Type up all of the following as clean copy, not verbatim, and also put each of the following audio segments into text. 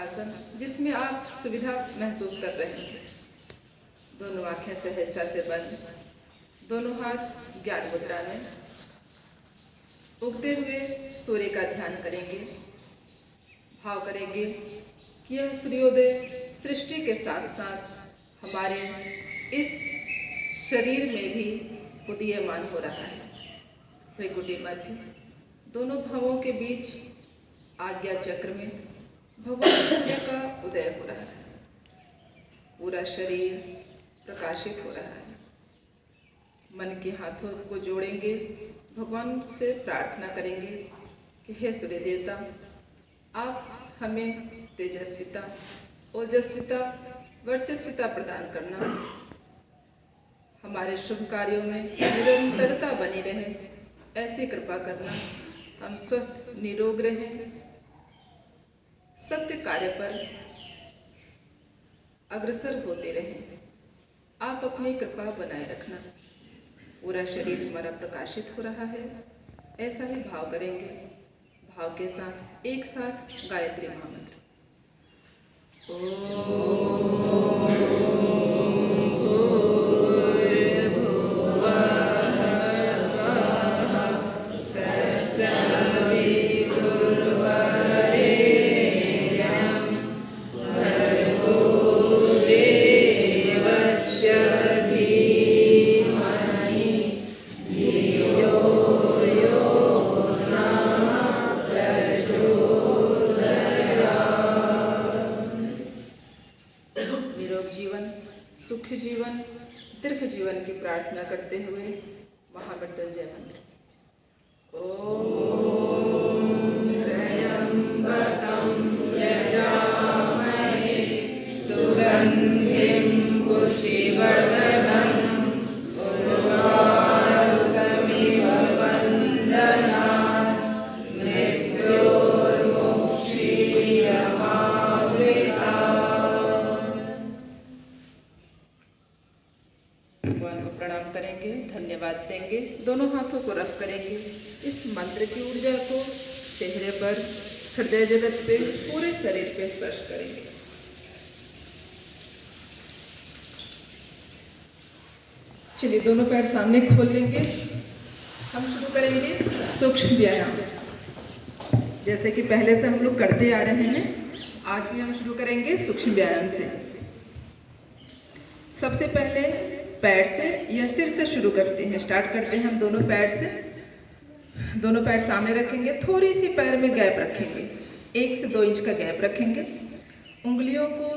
आसन जिसमें आप सुविधा महसूस कर रहे हैं। दोनों आंखें सहजता से बंद, दोनों हाथ ज्ञान मुद्रा में। उगते हुए सूर्य का ध्यान करेंगे। भाव करेंगे कि यह सूर्योदय सृष्टि के साथ साथ हमारे इस शरीर में भी उदीयमान हो रहा है। भृकुटी मध्य दोनों भावों के बीच आज्ञा चक्र में भगवान सूर्य का उदय हो रहा है। पूरा शरीर प्रकाशित हो रहा है। मन के हाथों को जोड़ेंगे, भगवान से प्रार्थना करेंगे कि हे सूर्य देवता, आप हमें तेजस्विता, ओजस्विता, वर्चस्विता प्रदान करना। हमारे शुभ कार्यों में निरंतरता बनी रहे, ऐसी कृपा करना। हम स्वस्थ निरोग रहें, सत्य कार्य पर अग्रसर होते रहें। आप अपनी कृपा बनाए रखना। पूरा शरीर हमारा प्रकाशित हो रहा है, ऐसा ही भाव करेंगे। भाव के साथ एक साथ गायत्री महामंत्र। सुखी जीवन, दीर्घ जीवन की प्रार्थना करते हुए महामृत्युंजय मंत्र। ओम त्र्यंबकं यजामहे सुगंधिं पुष्टिवर्धनम् उर्वारुकमिव बन्धनात् मृत्योर्मुक्षीयमामृतात्। भगवान को प्रणाम करेंगे, धन्यवाद देंगे। दोनों हाथों को रख करेंगे। इस मंत्र की ऊर्जा को चेहरे पर, हृदय जगत पे, पूरे शरीर पे स्पर्श करेंगे। चलिए दोनों पैर सामने खोल लेंगे। हम शुरू करेंगे सूक्ष्म व्यायाम। जैसे कि पहले से हम लोग करते आ रहे हैं, आज भी हम शुरू करेंगे सूक्ष्म व्यायाम से। सबसे पहले पैर से या सिर से शुरू करते हैं। स्टार्ट करते हैं हम दोनों पैर से। दोनों पैर सामने रखेंगे, थोड़ी सी पैर में गैप रखेंगे, 1 से 2 इंच का गैप रखेंगे। उंगलियों को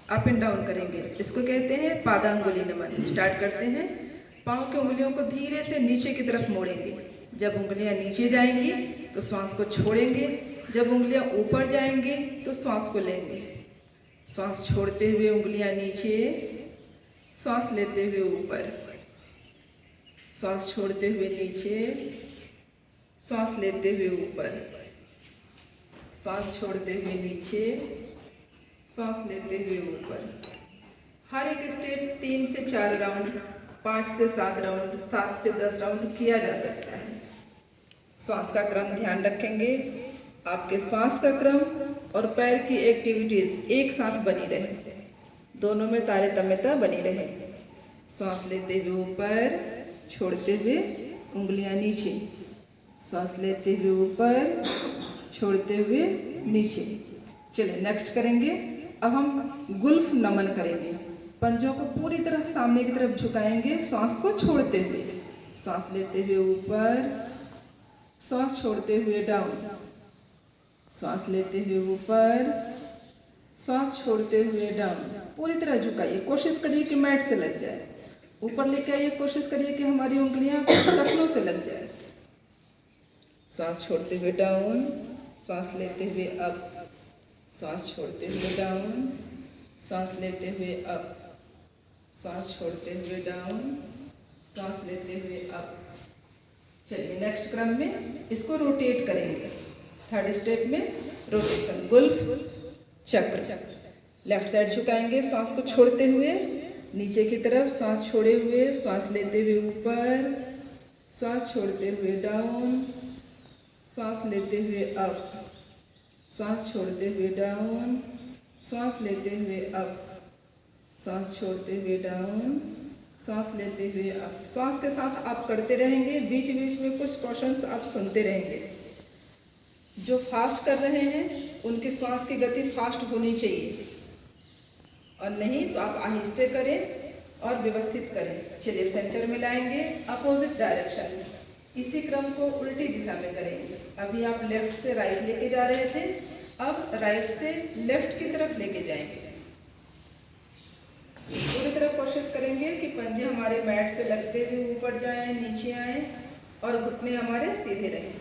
अप एंड डाउन करेंगे, इसको कहते हैं पादांगुली नमन। स्टार्ट करते हैं। पाँव की उंगलियों को धीरे से नीचे की तरफ मोड़ेंगे। जब उंगलियां नीचे जाएंगी तो श्वास को छोड़ेंगे, जब उंगलियां ऊपर जाएंगी तो श्वास को लेंगे। श्वास छोड़ते हुए उंगलियां नीचे, श्वास लेते हुए ऊपर, श्वास छोड़ते हुए नीचे, श्वास लेते हुए ऊपर, श्वास छोड़ते हुए नीचे, श्वास लेते हुए ऊपर। हर एक स्टेप 3 से 4 राउंड, 5 से 7 राउंड, 7 से 10 राउंड किया जा सकता है। श्वास का क्रम ध्यान रखेंगे। आपके श्वास का क्रम और पैर की एक्टिविटीज एक साथ बनी रहे, दोनों में तारतम्यता बनी रहे। श्वास लेते हुए ऊपर, छोड़ते हुए उंगलियां नीचे, श्वास लेते हुए ऊपर, छोड़ते हुए नीचे। चलिए नेक्स्ट करेंगे। अब हम गुल्फ नमन करेंगे। पंजों को पूरी तरह सामने की तरफ झुकाएंगे, श्वास को छोड़ते हुए। श्वास लेते हुए ऊपर, श्वास छोड़ते हुए डाउन, श्वास लेते हुए ऊपर, श्वास छोड़ते हुए डाउन। पूरी तरह झुकाइए, कोशिश करिए कि मैट से लग जाए। ऊपर लेके आइए, कोशिश करिए कि हमारी उंगलियां टखनों से लग जाए। श्वास छोड़ते हुए डाउन, श्वास लेते हुए अप, श्वास छोड़ते हुए डाउन, श्वास लेते हुए अप, श्वास छोड़ते हुए डाउन, श्वास लेते हुए अप। चलिए नेक्स्ट क्रम में इसको रोटेट करेंगे। थर्ड स्टेप में रोटेशन, गुल्फ चक्र। लेफ्ट साइड झुकाएंगे, श्वास को छोड़ते हुए नीचे की तरफ, श्वास छोड़े हुए, श्वास लेते हुए ऊपर, श्वास छोड़ते हुए डाउन, श्वास लेते हुए अप, श्वास छोड़ते हुए डाउन, श्वास लेते हुए अप, श्वास छोड़ते हुए डाउन, श्वास लेते हुए अप। श्वास के साथ आप करते रहेंगे, बीच बीच में कुछ पोर्शंस आप सुनते रहेंगे। जो फास्ट कर रहे हैं उनकी श्वास की गति फास्ट होनी चाहिए, और नहीं तो आप आहिस्ते करें और व्यवस्थित करें। चलिए सेंटर में लाएंगे, अपोजिट डायरेक्शन में इसी क्रम को उल्टी दिशा में करेंगे। अभी आप लेफ्ट से राइट लेके जा रहे थे, अब राइट से लेफ्ट की तरफ लेके जाएंगे। पूरी तरह कोशिश करेंगे कि पंजे हमारे मैट से लगते हुए ऊपर जाएं, नीचे आएं और घुटने हमारे सीधे रहें।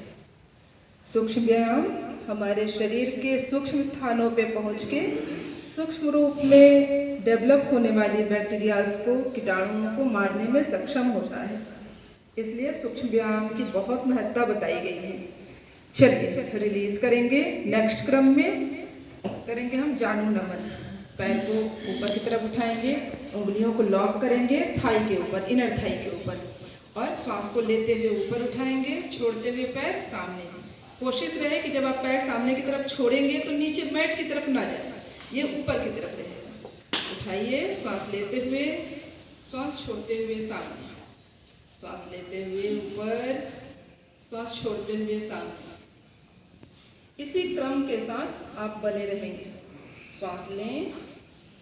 सूक्ष्म व्यायाम हमारे शरीर के सूक्ष्म स्थानों पे पहुंच के सूक्ष्म रूप में डेवलप होने वाली बैक्टीरियाज को, कीटाणुओं को मारने में सक्षम होता है। इसलिए सूक्ष्म व्यायाम की बहुत महत्ता बताई गई है। चलिए रिलीज करेंगे। नेक्स्ट क्रम में करेंगे हम जानु नमन। पैर को ऊपर की तरफ उठाएंगे, उंगलियों को लॉक करेंगे थाई के ऊपर, इनर थाई के ऊपर, और श्वास को लेते हुए ऊपर उठाएंगे, छोड़ते हुए पैर सामने। कोशिश रहे कि जब आप पैर सामने की तरफ छोड़ेंगे तो नीचे मैट की तरफ ना जाए, ये ऊपर की तरफ रहेगा। उठाइए, श्वास लेते हुए, श्वास छोड़ते हुए सामने, श्वास लेते हुए ऊपर, श्वास छोड़ते हुए सामने। इसी क्रम के साथ आप बने रहेंगे। श्वास लें,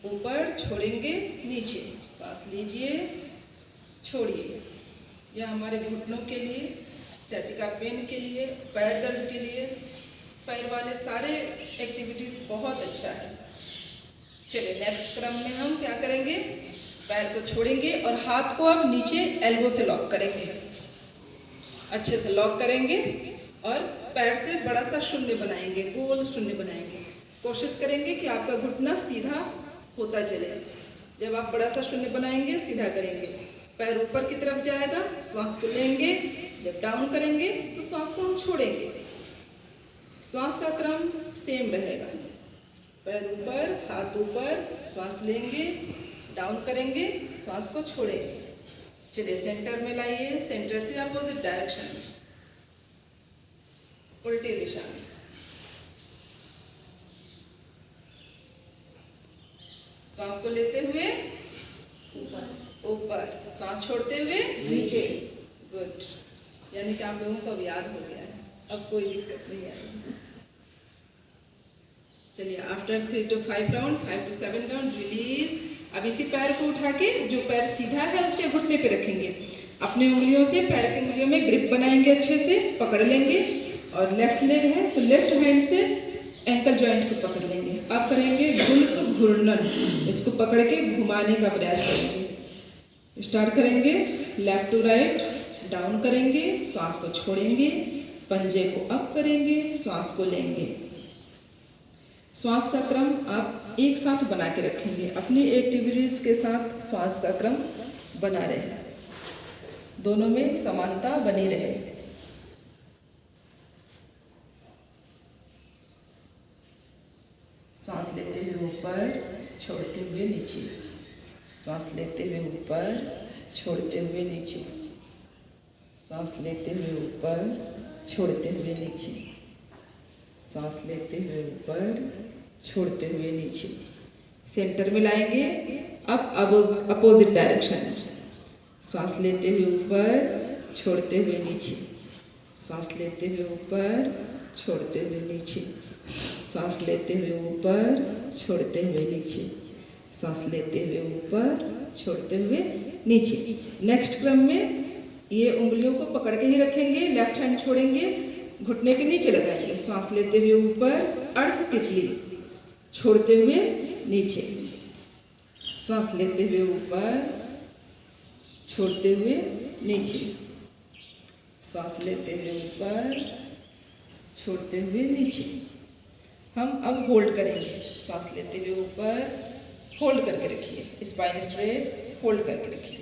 ऊपर, छोड़ेंगे, नीचे, श्वास लीजिए, छोड़िए। यह हमारे घुटनों के लिए, सैटिका पेन के लिए, पैर दर्द के लिए, पैर वाले सारे एक्टिविटीज़ बहुत अच्छा है। चलिए नेक्स्ट क्रम में हम क्या करेंगे, पैर को छोड़ेंगे और हाथ को अब नीचे एल्बो से लॉक करेंगे। अच्छे से लॉक करेंगे और पैर से बड़ा सा शून्य बनाएंगे, गोल शून्य बनाएंगे। कोशिश करेंगे कि आपका घुटना सीधा होता चले। जब आप बड़ा सा शून्य बनाएंगे, सीधा करेंगे, पैर ऊपर की तरफ जाएगा, श्वास को लेंगे। जब डाउन करेंगे तो श्वास को हम छोड़ेंगे। श्वास का क्रम सेम रहेगा, पैर ऊपर, हाथ ऊपर, श्वास लेंगे, डाउन करेंगे, श्वास को छोड़ेंगे। चलिए सेंटर में लाइए, सेंटर से अपोजिट डायरेक्शन में, उल्टी दिशा में। श्वास को लेते हुए ऊपर, श्वास छोड़ते हुए नीचे। गुड, यानी कि आप लोगों को अब याद हो गया है, अब कोई दिक्कत नहीं आएगी। चलिए after 3 to 5 round, 5 to 7 round release. अब इसी पैर को उठा के, जो पैर सीधा है उसके घुटने पे रखेंगे। अपने उंगलियों से पैर की उंगलियों में ग्रिप बनाएंगे, अच्छे से पकड़ लेंगे, और लेफ्ट लेग है तो लेफ्ट हैंड से एंकल जॉइंट को पकड़ लेंगे। अब करेंगे गुल्फ घूर्णन, इसको पकड़ के घुमाने का प्रयास करेंगे। स्टार्ट करेंगे, लेफ्ट टू राइट, डाउन करेंगे, श्वास को छोड़ेंगे, पंजे को अप करेंगे, श्वास को लेंगे। श्वास का क्रम आप एक साथ बना के रखेंगे, अपनी एक्टिविटीज के साथ श्वास का क्रम बना रहे, दोनों में समानता बनी रहे। श्वास लेते हुए ऊपर, छोड़ते हुए नीचे, श्वास लेते हुए ऊपर, छोड़ते हुए नीचे, श्वास लेते हुए ऊपर, छोड़ते हुए नीचे, श्वास लेते हुए ऊपर, छोड़ते हुए नीचे। सेंटर में लाएंगे, अब अपोजिट डायरेक्शन। श्वास लेते हुए ऊपर, छोड़ते हुए नीचे, श्वास लेते हुए ऊपर, छोड़ते हुए नीचे, श्वास लेते हुए ऊपर, छोड़ते हुए नीचे, श्वास लेते हुए ऊपर, छोड़ते हुए नीचे। नेक्स्ट क्रम में ये उंगलियों को पकड़ के ही रखेंगे, लेफ्ट हैंड छोड़ेंगे, घुटने के नीचे लगाएंगे। श्वास लेते हुए ऊपर, अर्ध तितली, छोड़ते हुए नीचे, श्वास लेते हुए ऊपर, छोड़ते हुए नीचे, श्वास लेते हुए ऊपर, छोड़ते हुए नीचे। हम अब होल्ड करेंगे। श्वास लेते हुए ऊपर, होल्ड करके रखिए, स्पाइन स्ट्रेट, होल्ड करके रखिए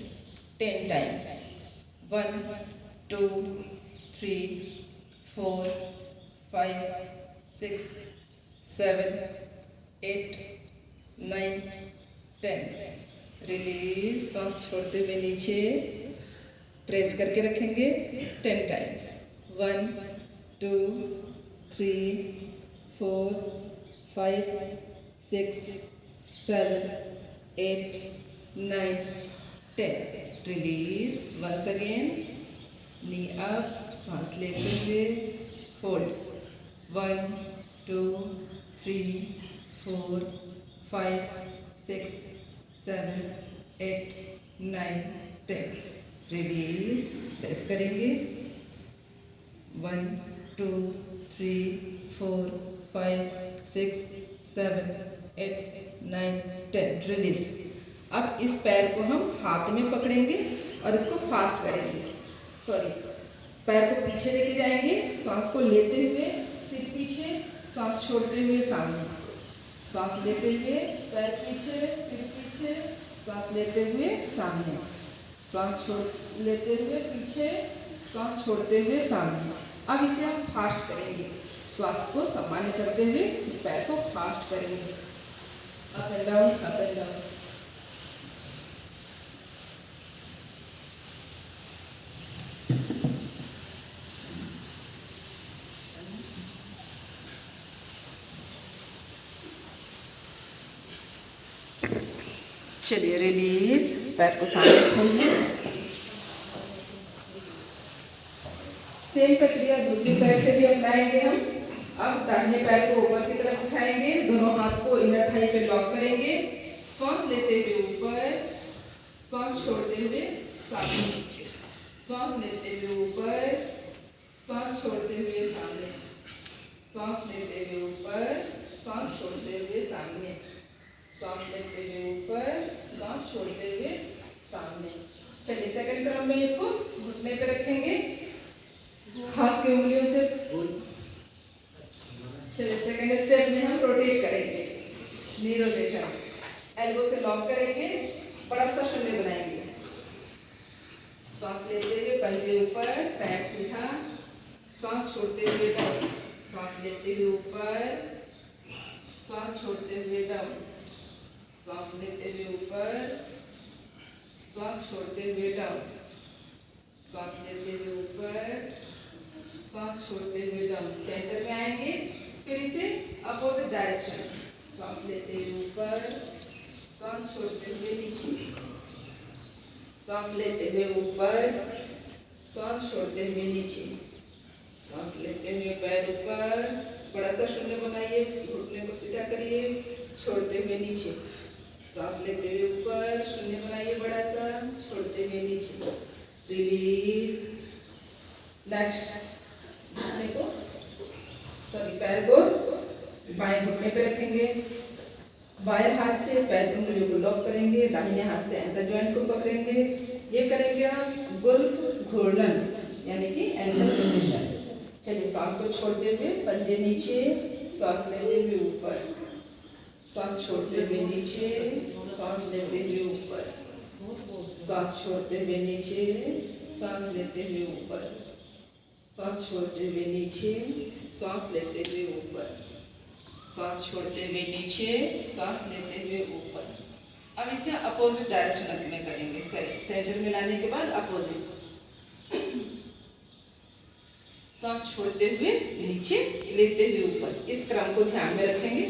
10 टाइम्स। 1 2 3 4 5 6 7 8 9 10। रिलीज। सांस छोड़ते हुए नीचे प्रेस करके रखेंगे 10 टाइम्स। 1 2 3 4 5 6 7 8 9 10 रिलीज वंस अगेन नी अप सांस लेते हुए होल्ड 1 2 3 4 5 6 7 8 9 10 रिलीज प्रेस करेंगे 1 2 3 4 5 6 7 8 9 10 रिलीज। अब इस पैर को हम हाथ में पकड़ेंगे और इसको फास्ट करेंगे। सॉरी, पैर को पीछे लेके जाएंगे, सांस को लेते हुए सिर पीछे, सांस छोड़ते हुए सामने, सांस लेते हुए पैर पीछे, सिर पीछे, सांस लेते हुए सामने, सांस छोड़ लेते हुए पीछे, सांस छोड़ते हुए सामने। अब इसे हम फास्ट करेंगे, श्वास को सामान्य करते हुए इस पैर को फास्ट करेंगे। Up and down, up and down. चलिए रिलीज, पैर को सामने खोलिए। सेम प्रक्रिया दूसरी तरफ से भी अपनाएंगे हम। अब दाहिने पैर को ऊपर की तरफ उठाएंगे, दोनों हाथ को इनर थाई पे लॉक करेंगे, सांस लेते हुए ऊपर, सांस छोड़ते हुए सामने, सांस लेते हुए ऊपर, सांस छोड़ते हुए सामने, सांस लेते हुए ऊपर, सांस छोड़ते हुए सामने, सांस लेते हुए ऊपर, सांस छोड़ते हुए सामने। चलिए सेकंड क्रम में इसको घुटने पे रखेंगे, हाथ की उंगलियों से। चलिए सेकंड स्टेप में हम रोटेट करेंगे, नी रोटेशन। एल्बो से लॉक करेंगे, बड़ा सा शून्य बनाएंगे, सांस लेते हुए पंजे ऊपर, पैर सीधा, सांस छोड़ते हुए डाउन, सांस लेते हुए ऊपर, सांस छोड़ते हुए डाउन, सांस लेते हुए ऊपर, सांस छोड़ते हुए डाउन, सांस लेते हुए ऊपर, सांस छोड़ते हुए डाउन। सेंटर में आएंगे, फिर इसे अपोजिट डायरेक्शन, सांस लेते हुए ऊपर, सांस छोड़ते हुए नीचे, सांस लेते हुए ऊपर, सांस छोड़ते हुए नीचे, सांस लेते हुए पैर ऊपर, बड़ा सा शून्य बनाइए, घुटने को सीधा करिए, छोड़ते हुए नीचे, सांस लेते हुए ऊपर, शून्य बनाइए बड़ा सा, छोड़ते हुए नीचे, रिलीज। नेक्स्ट घुटने को, सॉरी पैर को बाएं घुटने पे रखेंगे, बाएं हाथ से पैर की उंगलियों को लॉक करेंगे, दाहिने हाथ से एंकल जॉइंट को पकड़ेंगे। ये करेंगे हम गुल्फ घूर्णन, यानी कि एंकल रोटेशन। चलिए सांस को छोड़ते हुए पंजे नीचे, सांस लेते हुए ऊपर, सांस छोड़ते हुए नीचे, सांस लेते हुए ऊपर, सांस छोड़ते हुए नीचे, सांस लेते हुए ऊपर, सांस छोड़ते हुए नीचे, सांस लेते हुए ऊपर, सांस छोड़ते हुए नीचे, सांस लेते हुए ऊपर। अब इसे अपोजिट डायरेक्शन में करेंगे, सेंटर में लाने के बाद अपोजिट, सांस छोड़ते हुए नीचे, लेते हुए ऊपर। इस क्रम को ध्यान में रखेंगे,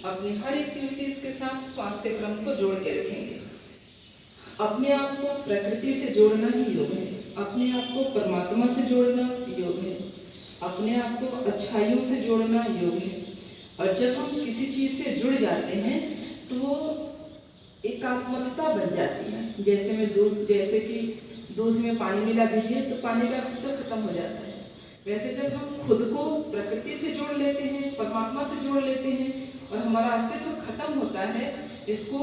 अपनी हर एक्टिविटीज के साथ श्वास के क्रम को जोड़ के रखेंगे। अपने आप को प्रकृति से जोड़ना ही योग है, अपने आप को परमात्मा से जोड़ना योग है, अपने आप को अच्छाइयों से जोड़ना योग है। और जब हम किसी चीज से जुड़ जाते हैं तो वो एकात्मकता बन जाती है। जैसे कि दूध में पानी मिला दीजिए तो पानी का अस्तित्व खत्म हो जाता है। वैसे जब हम खुद को प्रकृति से जोड़ लेते हैं, परमात्मा से जोड़ लेते हैं और हमारा अस्तित्व खत्म होता है, इसको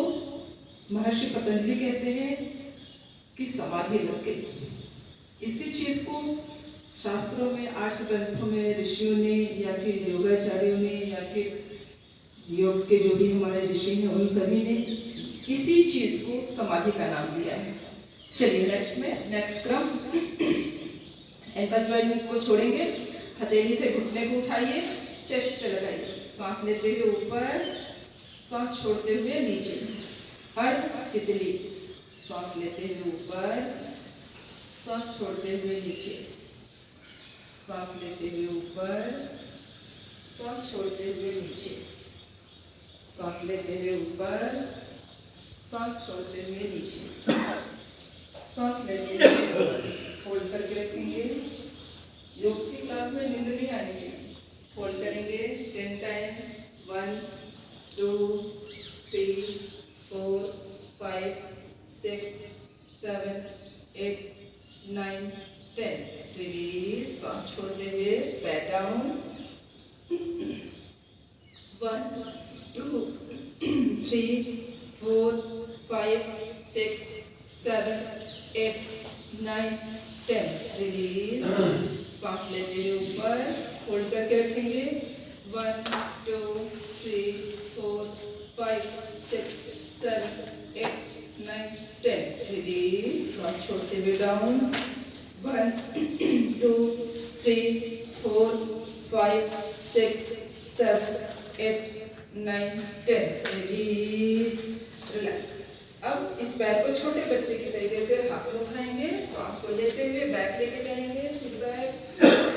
महर्षि पतंजलि कहते हैं कि समाधि लग गई। इसी चीज को शास्त्रों में, आर्ष ग्रंथों में ऋषियों ने या फिर योगाचार्यों ने या फिर योग के जो भी हमारे ऋषि हैं उन सभी ने इसी चीज को समाधि का नाम दिया है। चलिए नेक्स्ट क्रम, एंकल जॉइंट को छोड़ेंगे, हथेली से घुटने को उठाइए, चेस्ट से लगाइए, सांस लेते हुए ऊपर, सांस छोड़ते हुए नीचे, अर्ध तितली, सांस लेते हुए ऊपर, सांस छोड़ते हुए नीचे, सांस लेते हुए ऊपर, सांस छोड़ते हुए नीचे, सांस लेते हुए ऊपर, सांस छोड़ते हुए नीचे, सांस लेते हुए होल्ड करके रखेंगे। योग की क्लास में नींद नहीं आनी चाहिए। होल्ड करेंगे 10 टाइम्स। 1 2 3 4 5 6 7 8 9 10। रिलीज। सांस छोड़ते हुए बैक डाउन। 1 2 3 4 5 6 7 8 9 10। रिलीज। सांस लेते हुए ऊपर, होल्ड करके रखेंगे। 1 2 3 4 5 6 7 8 9 10। रिलीज। सांस छोड़ते हुए डाउन। 1 2 3 4 5 6 7 8 9 10। रिलीज। रिलैक्स। अब इस पैर को छोटे बच्चे की तरीके से हाथ में उठाएंगे। श्वास को लेते हुए बैक लेके जाएंगे, सिर बैक,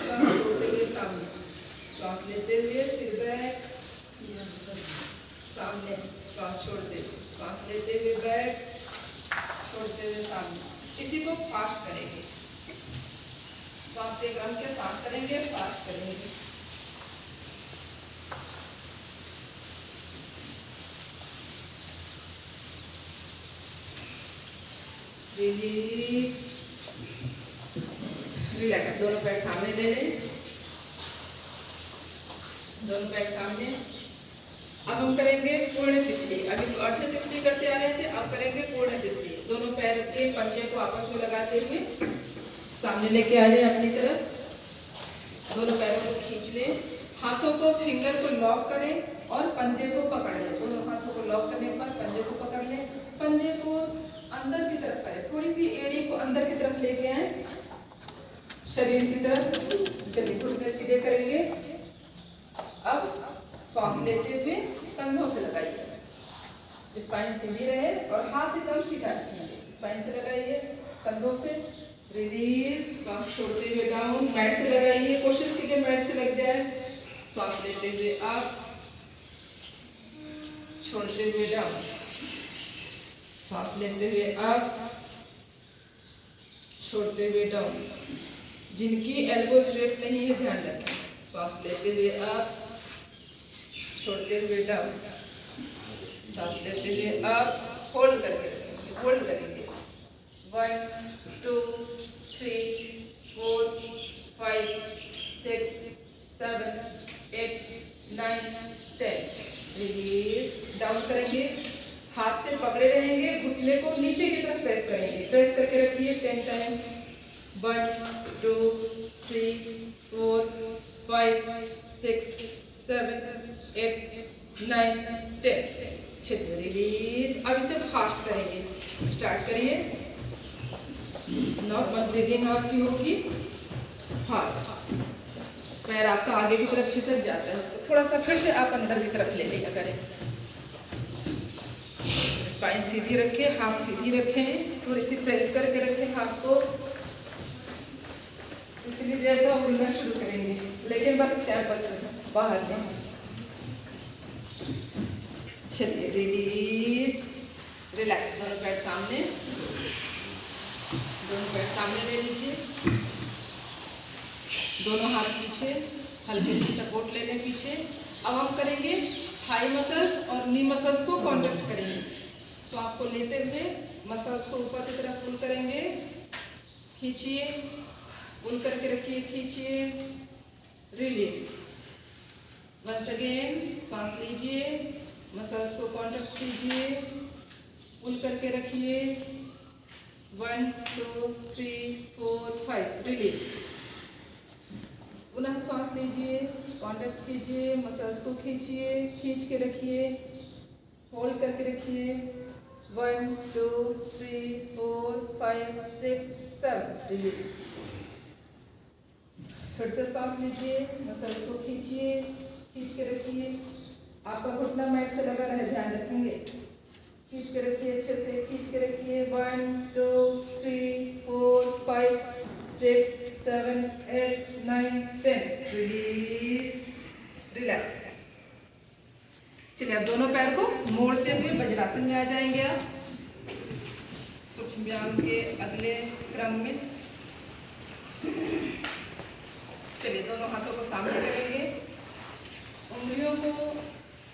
सांस छोड़ते हुए सामने, श्वास लेते हुए सिर बैक, सामने, श्वास छोड़ते हुए, श्वास लेते हुए बैक, छोड़ते हुए सामने। इसी को फास्ट करेंगे, श्वास के क्रम के साथ करेंगे, फास्ट करेंगे। रिलीज। रिलैक्स। दोनों पैर सामने ले लें, दोनों पैर सामने। अब हम करेंगे पूर्ण तिथि। अभी तो अर्ध तिथि करते आ रहे थे, अब करेंगे पूर्ण तिथि। दोनों पैर के पंजे को आपस में लगाते हुए सामने लेके आ जाए अपनी तरफ। दोनों पैरों को खींच लें, हाथों को, फिंगर को लॉक करें और पंजे को पकड़ लें। दोनों हाथों को लॉक करने के बाद पंजे को पकड़ लें, पंजे को अंदर की तरफ करें, थोड़ी सी एड़ी को अंदर की तरफ लेके आए, शरीर की तरफ। चलिए घुटने सीधे करेंगे। अब श्वास लेते हुए कंधों से लगाइए, स्पाइन सीधी रहे और हाथ एकदम सीधा रखिए, स्पाइन से लगाइए, कंधों से। रिलीज। श्वास छोड़ते हुए डाउन, मैट से लगाइए, कोशिश कीजिए मैट से लग जाए। श्वास लेते हुए अप, छोड़ते हुए डाउन, श्वास लेते हुए अप, छोड़ते हुए डाउन। जिनकी एल्बो स्ट्रेट नहीं है ध्यान रखें। श्वास लेते हुए अप, छोड़ते हुए डाउन, सांस लेते हुए अप, होल्ड करके रखेंगे, होल्ड करेंगे। 1 2 3 4 5 6 7 8 9 10। रिलीज। डाउन करेंगे, हाथ से पकड़े रहेंगे, घुटने को नीचे की तरफ प्रेस करेंगे, प्रेस करके रखिए 10 टाइम्स। 1 2 3 4 5 6 7 8 9 10। चलिए रिलीज। अब इसे फास्ट करेंगे, स्टार्ट करिए। नॉर्मल ब्रीदिंग आपकी होगी, फास्ट। पैर आपका आगे की तरफ खिसक जाता है, उसको थोड़ा सा फिर से आप अंदर की तरफ ले लिया करें। स्पाइन सीधी रखें, हाथ सीधी रखें, थोड़ी सी प्रेस करके रखें हाथ को, इसलिए जैसा उड़ना शुरू करेंगे, लेकिन बस कैंपस में बाहर नहीं। चलिए रिलीज। रिलैक्स। दोनों पैर सामने, दोनों पैर सामने ले लीजिए, दोनों हाथ पीछे, हल्के से सपोर्ट ले लें पीछे। अब हम करेंगे थाई मसल्स और नी मसल्स को कॉन्ट्रैक्ट करेंगे। श्वास को लेते हुए मसल्स को ऊपर की तरफ पुल करेंगे, खींचिए, पुल करके रखिए, खींचिए, रिलीज। वंस अगेन श्वास लीजिए, मसल्स को कॉन्ट्रैक्ट कीजिए, पुल करके रखिए। 1 2 3 4 5। रिलीज। पुनः श्वास लीजिए, कॉन्ट्रैक्ट कीजिए, मसल्स को खींचिए, खींच के रखिए, होल्ड करके रखिए। 1 2 3 4 5 6 7। रिलीज। फिर से सांस लीजिए, मसल्स को खींचिए, खींच के रखिए। आपका घुटना मैट से लगा रहे, ध्यान रखेंगे। खींच के रखिए, अच्छे से खींच के रखिए। 1 2 3 4 5 6 7 8 9 10। रिलीज। रिलैक्स। चलिए अब दोनों पैर को मोड़ते हुए वज्रासन में आ जाएंगे आप सूक्ष्म व्यायाम के अगले क्रम में। चलिए दोनों हाथों को सामने करेंगे, उंगलियों को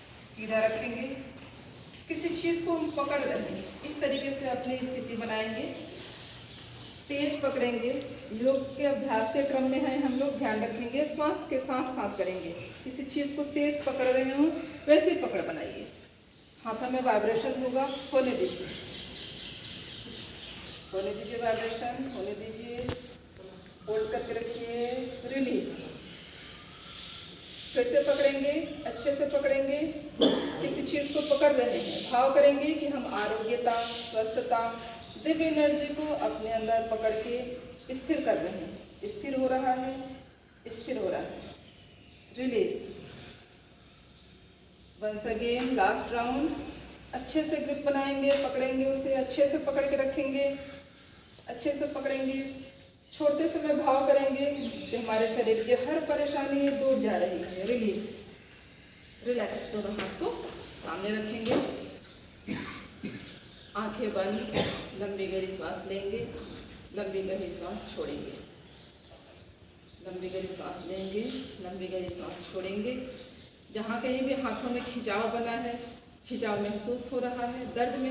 सीधा रखेंगे, किसी चीज को हम पकड़ रहे हैं इस तरीके से अपनी स्थिति बनाएंगे, तेज पकड़ेंगे। योग के अभ्यास के क्रम में है, हम लोग ध्यान रखेंगे श्वास के साथ साथ करेंगे। किसी चीज को तेज पकड़ रहे हो वैसे ही पकड़ बनाइए, हाथों में वाइब्रेशन होगा, होने दीजिए, होने दीजिए, वाइब्रेशन होने दीजिए, होल्ड करके रखिए, रिलीज। फिर से पकड़ेंगे, अच्छे से पकड़ेंगे, किसी चीज को पकड़ रहे हैं, भाव करेंगे कि हम आरोग्यता, स्वस्थता, दिव्य एनर्जी को अपने अंदर पकड़ के स्थिर कर रहे हैं। स्थिर हो रहा है, स्थिर हो रहा है, release. Once again last round. अच्छे से ग्रिप बनाएंगे, पकड़ेंगे उसे, अच्छे से पकड़ के रखेंगे, अच्छे से पकड़ेंगे। छोड़ते समय भाव करेंगे कि हमारे शरीर की हर परेशानी दूर जा रही है। Release, relax. दोनों हाथ को सामने रखेंगे, आंखें बंद, लंबी गहरी सांस लेंगे, लंबी गहरी सांस छोड़ेंगे, लंबी गहरी सांस लेंगे, लंबी गहरी सांस छोड़ेंगे। जहाँ कहीं भी हाथों में खिंचाव बना है, खिंचाव महसूस हो रहा है, दर्द में